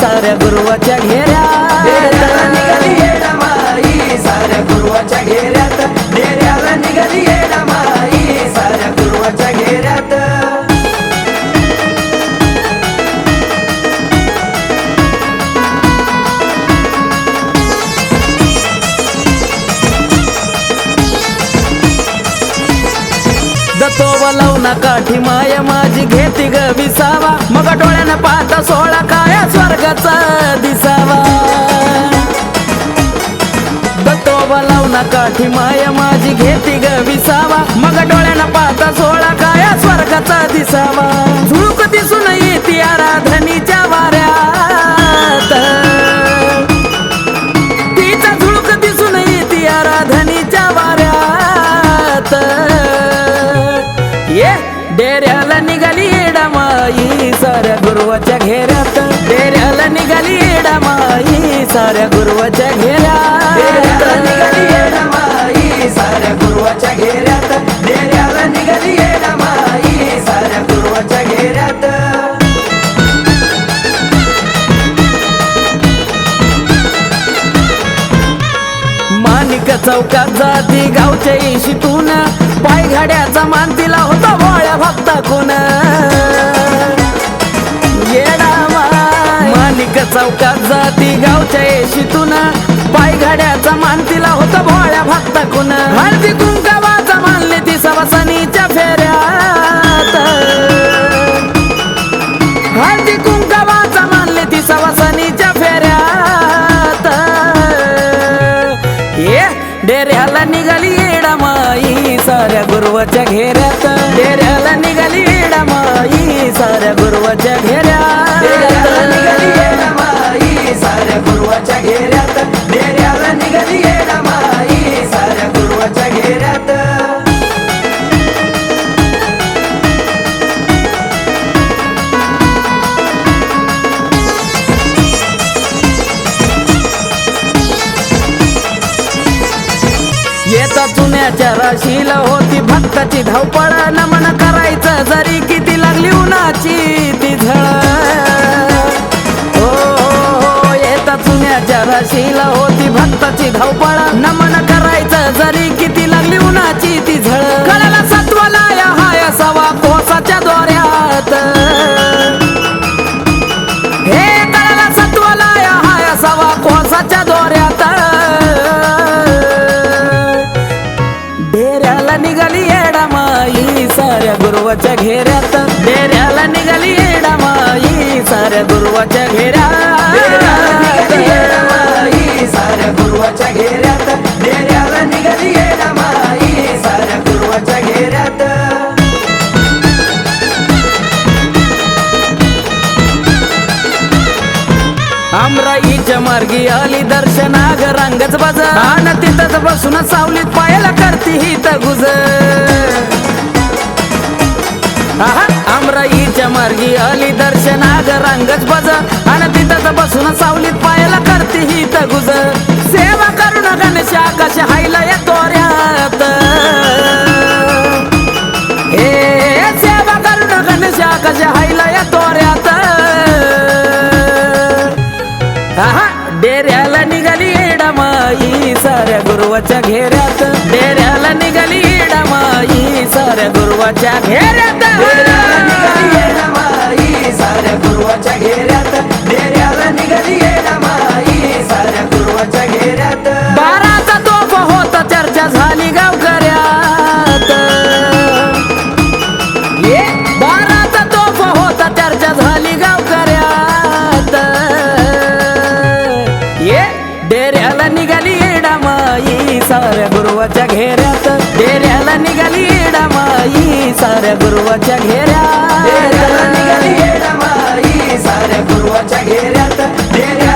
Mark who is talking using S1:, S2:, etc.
S1: साऱ्या गुरुवाच्या घेऱ्यात
S2: डेऱ्याला निघाली येडामाई साऱ्या गुरुवाच्या घेऱ्यात डेऱ्याला निघाली येडामाई साऱ्या गुरुवाच्या घेऱ्यात
S1: दतो वलवना काठी माया माझी घेती ग विसावा मग डोळ्यानं पाहता सोळा काया स्वर्गाचा दिसावा दतो वलवना काठी माया माझी घेती ग विसावा मग डोळ्यानं पाहता सोळा काया स्वर्गाचा दिसावा झुळूक दिसून येती आराधनीच्या वाऱ्यात तिचा झुळूक दिसून येती आराधनीच्या वाऱ्यात डेऱ्याला निघाली येडामाई साऱ्या गुरुवाच्या घेऱ्यात डेऱ्याला निघाली येडामाई साऱ्या गुरुवाच्या घेऱ्यात
S2: डेऱ्याला निघाली येडामाई साऱ्या गुरुवाच्या घेऱ्यात डेऱ्याला निघाली येडामाई साऱ्या गुरुवाच्या घेऱ्यात
S1: माणिक चौकात जाती गावच्या इशीतून पायघाड्याचा मान तिला होता भोळ्या भक्ता कोण येडामाई माणिक चौकात जाती गावच्या इशीतून पायघाड्याचा मान तिला होता भोळ्या भक्ता कोण हळदी कुंकावाचा मानले ती सवासनीच्या फेऱ्यात हळदी कुंकावाचा मानले ती सवासनीच्या फेऱ्यात डेऱ्याला निघाली येडामाई साऱ्या गुरुवाच्या घेऱ्यात डेऱ्याला निघाली येडामाई साऱ्या गुरुवाच्या घेऱ्यात
S2: डेऱ्याला निघाली येडामाई साऱ्या गुरुवाच्या घेऱ्यात डेऱ्याला निघाली येडामाई साऱ्या गुरुवाच्या घेऱ्यात
S1: येता चुन्याच्या राशीला होती भक्ताची धावपळ नमन करायचं जरी किती लागली उन्हाची ती झळ हो येता चुन्याच्या राशीला होती भक्ताची धावपळ नमन करायचं जरी किती लागली उन्हाची ती झळ कळाला सत्वाला या हाय सवा कोसाच्या दोऱ्यात हे कळाला सत्वाला या हाय सवा कोसाच्या दोऱ्यात डेऱ्याला निघाली येडामाई साऱ्या गुरुवाच्या घेऱ्यात डेऱ्याला निघाली येडामाई साऱ्या गुरुवाच्या घेऱ्यात
S2: डेऱ्याला निघाली येडामाई साऱ्या गुरुवाच्या घेऱ्यात डेऱ्याला निघाली येडामाई साऱ्या गुरुवाच्या घेऱ्यात
S1: आमराईच्या मार्गी आली दर्शनाग रंगच बाज आणि तिथंच बसून सावलीत पायाला करती ही गुज आमराईच्या मार्गी आली दर्शनाग रंगच बाज आणि तिथंच बसून सावलीत पायाला करती ही गुज सेवा करून गणेशा कशा हायला या तोऱ्यात हे सेवा करून गणेशा कशा हायला या तोऱ्यात डेऱ्याला निघाली येडामाई साऱ्या गुरुवाच्या घेऱ्यात डेऱ्याला निघाली येडामाई साऱ्या गुरुवाच्या घेऱ्यात
S2: डेऱ्याला निघाली येडामाई साऱ्या गुरुवाच्या घेऱ्यात डेऱ्याला निघाली येडामाई साऱ्या गुरुवाच्या घेऱ्यात
S1: बाराचा तोफ होता चर्चा झाली गावकऱ्यात बाराचा तोफ होता चर्चा झाली गावकऱ्यात डेऱ्याला निघाली येडामाई साऱ्या गुरुवाच्या घेऱ्यात डेऱ्याला निघाली येडामाई साऱ्या गुरुवाच्या घेऱ्यात
S2: डेऱ्याला निघाली येडामाई साऱ्या गुरुवाच्या घेऱ्यात डेऱ्याला